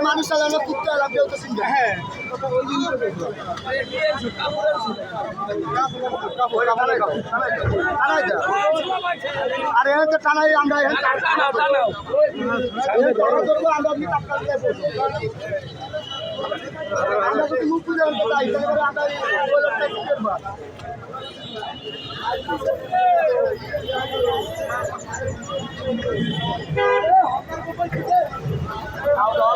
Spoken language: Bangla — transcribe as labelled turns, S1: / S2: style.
S1: মানুষ হ্যাঁ আর এখানে তো টানাই আমরা আমরা যদি মুখ পুজো তাই আমরা